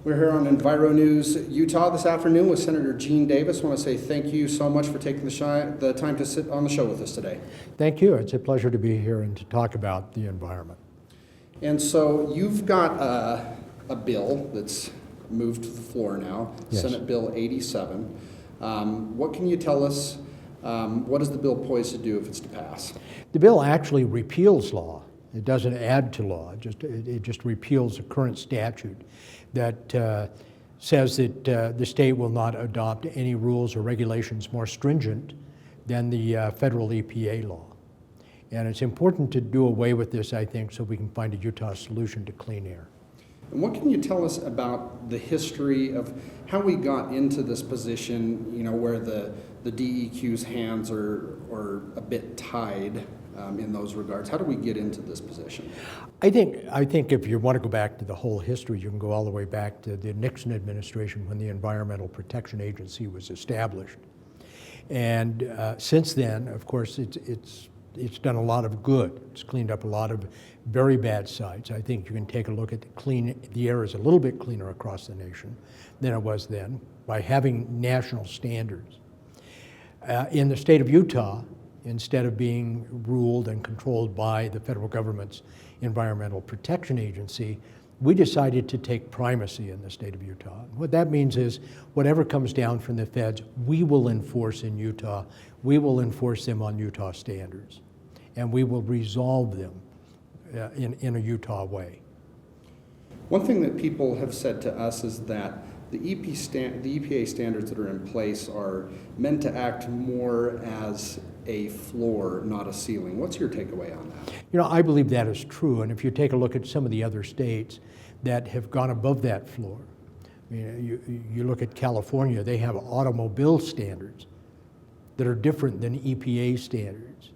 We're here on EnviroNews Utah this afternoon with Senator Gene Davis. I want to say thank you so much for taking the time to sit on the show with us today. Thank you. It's a pleasure to be here and to talk about the environment. And so you've got a bill that's moved to the floor now, Yes. Senate Bill 87. What can you tell us? What is the bill poised to do if it's to pass? The bill actually repeals law. It doesn't add to law. It just repeals a current statute that says that the state will not adopt any rules or regulations more stringent than the federal EPA law. And it's important to do away with this, I think, so we can find a Utah solution to clean air. And what can you tell us about the history of how we got into this position, where the DEQ's hands are a bit tied in those regards? How do we get into this position? I think if you want to go back to the whole history, you can go all the way back to the Nixon administration when the Environmental Protection Agency was established. And since then, of course, it's done a lot of good. It's cleaned up a lot of very bad sites. I think you can take a look at the air is a little bit cleaner across the nation than it was then by having national standards. In the state of Utah, instead of being ruled and controlled by the federal government's Environmental Protection Agency, we decided to take primacy in the state of Utah. What that means is whatever comes down from the feds, we will enforce in Utah. We will enforce them on Utah standards, and we will resolve them in a Utah way. One thing that people have said to us is that the EPA standards that are in place are meant to act more as a floor, not a ceiling. What's your takeaway on that? I believe that is true, and if you take a look at some of the other states that have gone above that floor, you look at California, they have automobile standards that are different than EPA standards.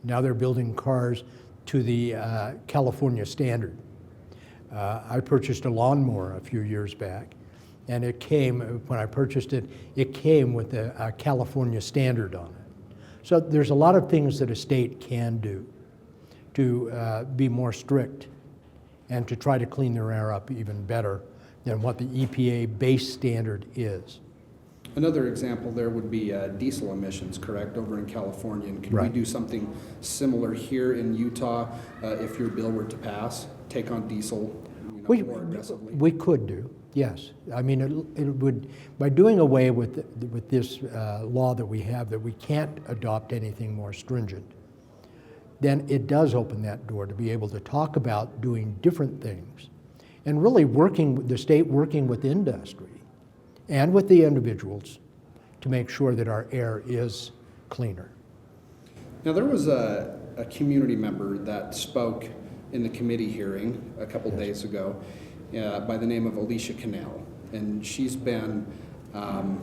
Now they're building cars to the California standard. I purchased a lawnmower a few years back, and when I purchased it, it came with a California standard on it. So there's a lot of things that a state can do to be more strict and to try to clean their air up even better than what the EPA base standard is. Another example there would be diesel emissions, correct, over in California. And can we do something similar here in Utah if your bill were to pass, take on diesel more aggressively? We could do, yes. I mean, it would, by doing away with this law that we have, that we can't adopt anything more stringent, then it does open that door to be able to talk about doing different things and really the state working with industry and with the individuals to make sure that our air is cleaner. Now, there was a community member that spoke in the committee hearing a couple days ago by the name of Alicia Cannell, and she's been kind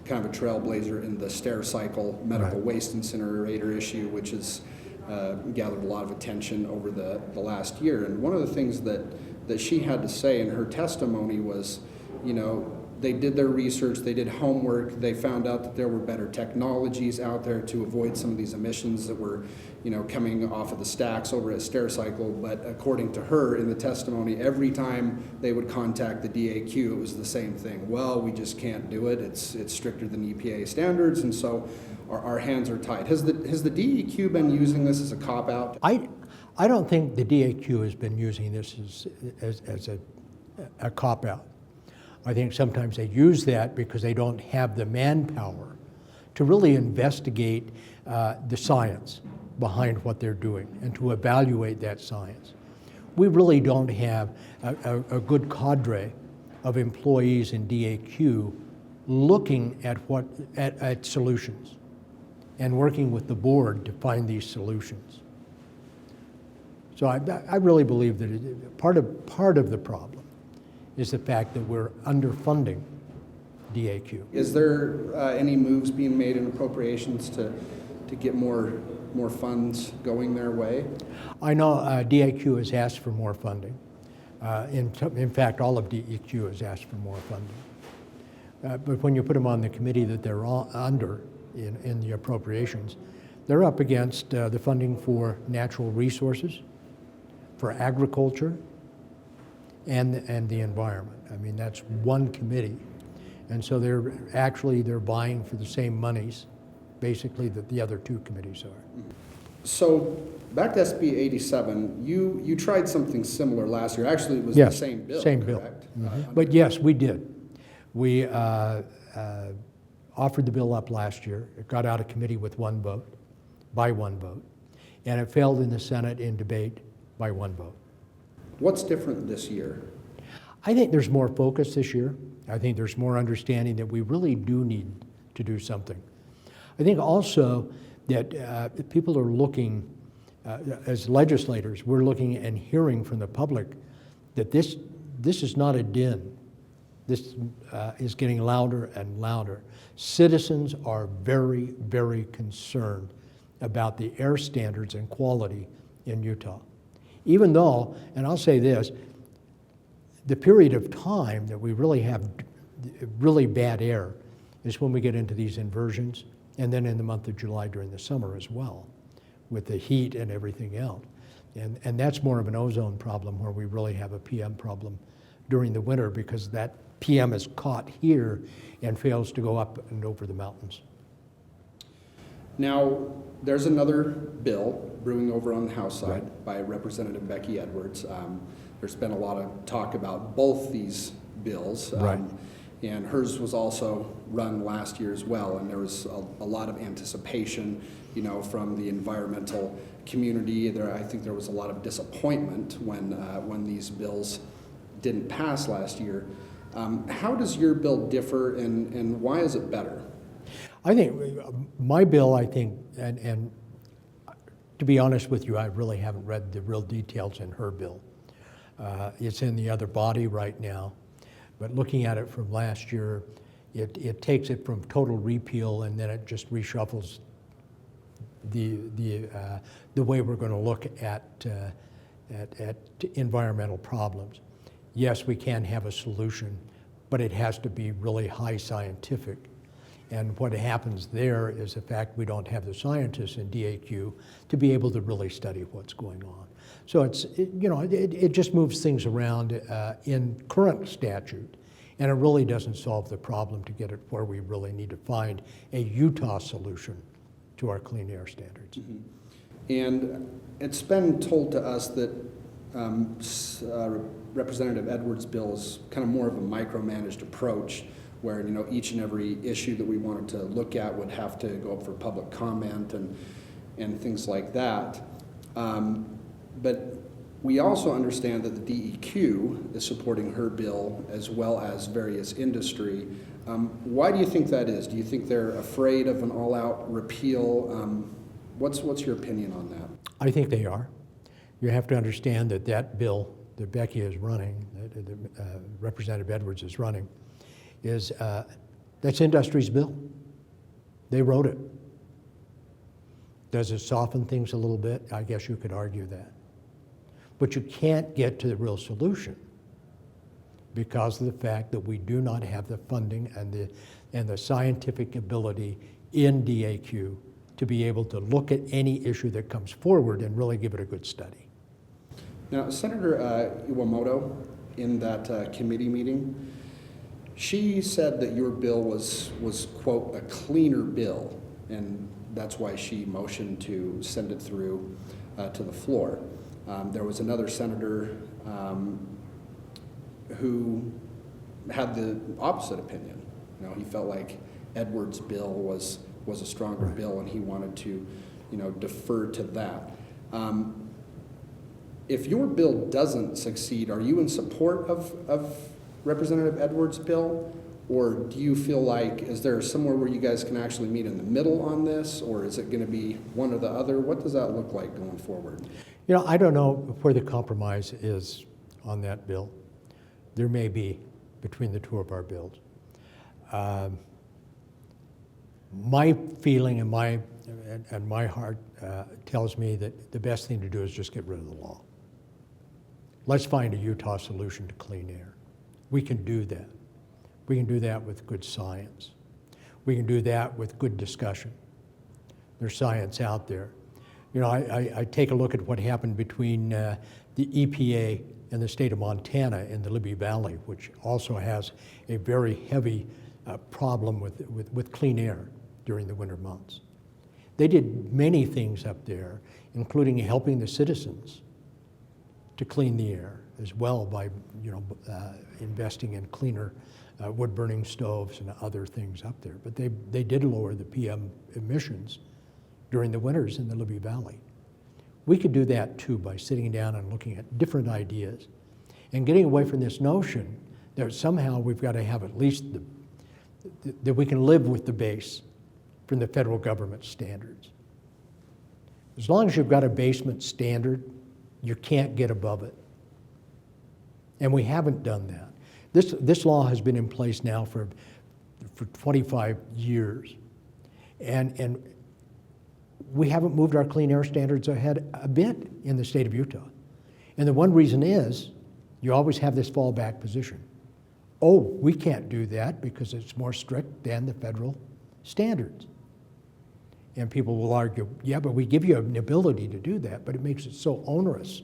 of a trailblazer in the Stair Cycle medical waste incinerator issue, which has gathered a lot of attention over the last year. And one of the things that she had to say in her testimony was, they did their research, they did homework, they found out that there were better technologies out there to avoid some of these emissions that were, coming off of the stacks over at Stair Cycle. But according to her in the testimony, every time they would contact the DAQ, it was the same thing. Well, we just can't do it. It's stricter than EPA standards, and so our hands are tied. Has the DEQ been using this as a cop-out? I don't think the DAQ has been using this as a cop-out. I think sometimes they use that because they don't have the manpower to really investigate the science behind what they're doing and to evaluate that science. We really don't have a good cadre of employees in DAQ looking at solutions and working with the board to find these solutions. So I really believe that part of the problem is the fact that we're underfunding DAQ. Is there any moves being made in appropriations to get more funds going their way? I know DAQ has asked for more funding. In fact, all of DEQ has asked for more funding. But when you put them on the committee that they're under in the appropriations, they're up against the funding for natural resources, for agriculture, and the environment. I mean, that's one committee. And so they're buying for the same monies, basically, that the other two committees are. So back to SB 87, you tried something similar last year. Actually, it was Yes, the same bill, same bill. correct? But yes, we did. We offered the bill up last year. It got out of committee with by one vote, and it failed in the Senate in debate by one vote. What's different this year? I think there's more focus this year. I think there's more understanding that we really do need to do something. I think also that people are looking, as legislators, we're looking and hearing from the public that this is not a din. This is getting louder and louder. Citizens are very, very concerned about the air standards and quality in Utah. Even though, and I'll say this, the period of time that we really have really bad air is when we get into these inversions, and then in the month of July during the summer as well, with the heat and everything else. And that's more of an ozone problem, where we really have a PM problem during the winter, because that PM is caught here and fails to go up and over the mountains. Now, there's another bill brewing over on the House side Right. by Representative Becky Edwards. There's been a lot of talk about both these bills. Right. And hers was also run last year as well, and there was a lot of anticipation, from the environmental community. I think there was a lot of disappointment when these bills didn't pass last year. How does your bill differ, and why is it better? I think my bill, and to be honest with you, I really haven't read the real details in her bill. It's in the other body right now, but looking at it from last year, it takes it from total repeal, and then it just reshuffles the way we're going to look at environmental problems. Yes, we can have a solution, but it has to be really high scientific. And what happens there is the fact we don't have the scientists in DAQ to be able to really study what's going on. So it just moves things around in current statute, and it really doesn't solve the problem to get it where we really need to find a Utah solution to our clean air standards. Mm-hmm. And it's been told to us that Representative Edwards' bill is kind of more of a micromanaged approach, where each and every issue that we wanted to look at would have to go up for public comment and things like that. But we also understand that the DEQ is supporting her bill, as well as various industry. Why do you think that is? Do you think they're afraid of an all-out repeal? What's your opinion on that? I think they are. You have to understand that bill that Becky is running, that Representative Edwards is running, that's industry's bill. They wrote it. Does it soften things a little bit? I guess you could argue that. But you can't get to the real solution because of the fact that we do not have the funding and the scientific ability in DAQ to be able to look at any issue that comes forward and really give it a good study. Now, Senator Iwamoto, in that committee meeting, she said that your bill was, quote, a cleaner bill, and that's why she motioned to send it through to the floor. There was another senator who had the opposite opinion. He felt like Edwards' bill was a stronger Right. bill, and he wanted to, defer to that. If your bill doesn't succeed, are you in support of Representative Edwards' bill, or do you feel like, is there somewhere where you guys can actually meet in the middle on this, or is it going to be one or the other? What does that look like going forward? I don't know where the compromise is on that bill. There may be between the two of our bills. My feeling and my heart tells me that the best thing to do is just get rid of the law. Let's find a Utah solution to clean air. We can do that. We can do that with good science. We can do that with good discussion. There's science out there. I take a look at what happened between the EPA in the state of Montana in the Libby Valley, which also has a very heavy problem with clean air during the winter months. They did many things up there, including helping the citizens to clean the air as well by investing in cleaner wood-burning stoves and other things up there. But they did lower the PM emissions during the winters in the Libby Valley. We could do that too by sitting down and looking at different ideas and getting away from this notion that somehow we've got to have at least that we can live with the base from the federal government standards. As long as you've got a basement standard, you can't get above it. And we haven't done that. This law has been in place now for 25 years. And we haven't moved our clean air standards ahead a bit in the state of Utah. And the one reason is you always have this fallback position. Oh, we can't do that because it's more strict than the federal standards. And people will argue, yeah, but we give you an ability to do that, but it makes it so onerous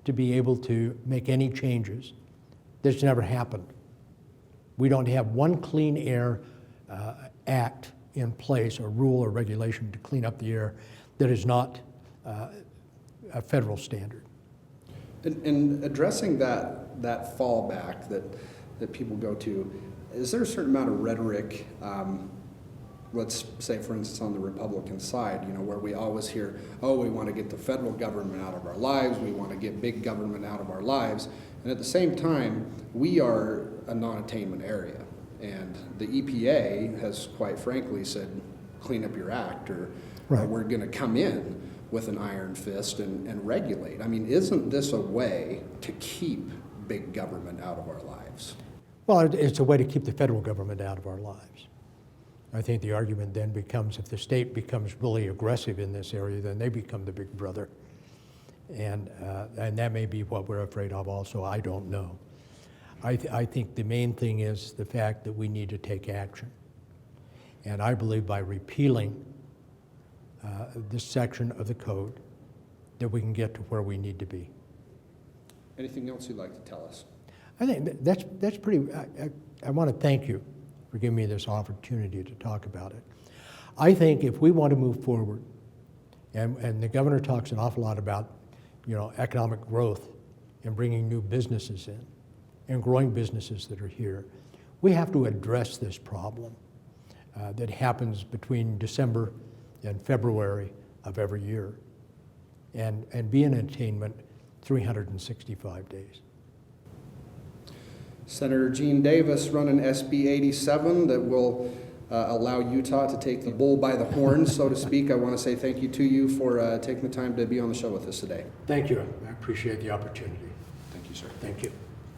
to be able to make any changes. That's never happened. We don't have one Clean Air Act in place, or rule or regulation to clean up the air that is not a federal standard. In addressing that fallback that people go to, is there a certain amount of rhetoric, let's say, for instance, on the Republican side, where we always hear, oh, we want to get the federal government out of our lives, we want to get big government out of our lives, and at the same time, we are a non-attainment area. And the EPA has, quite frankly, said, clean up your act, or right. We're going to come in with an iron fist and regulate. I mean, isn't this a way to keep big government out of our lives? Well, it's a way to keep the federal government out of our lives. I think the argument then becomes, if the state becomes really aggressive in this area, then they become the big brother. And that may be what we're afraid of also, I don't know. I think the main thing is the fact that we need to take action. And I believe by repealing this section of the code that we can get to where we need to be. Anything else you'd like to tell us? I think that's pretty, I want to thank you for giving me this opportunity to talk about it. I think if we want to move forward, and the governor talks an awful lot about, economic growth and bringing new businesses in and growing businesses that are here, we have to address this problem that happens between December and February of every year and be in attainment 365 days. Senator Gene Davis running SB 87 that will allow Utah to take the bull by the horns, so to speak. I want to say thank you to you for taking the time to be on the show with us today. Thank you. I appreciate the opportunity. Thank you, sir. Thank you.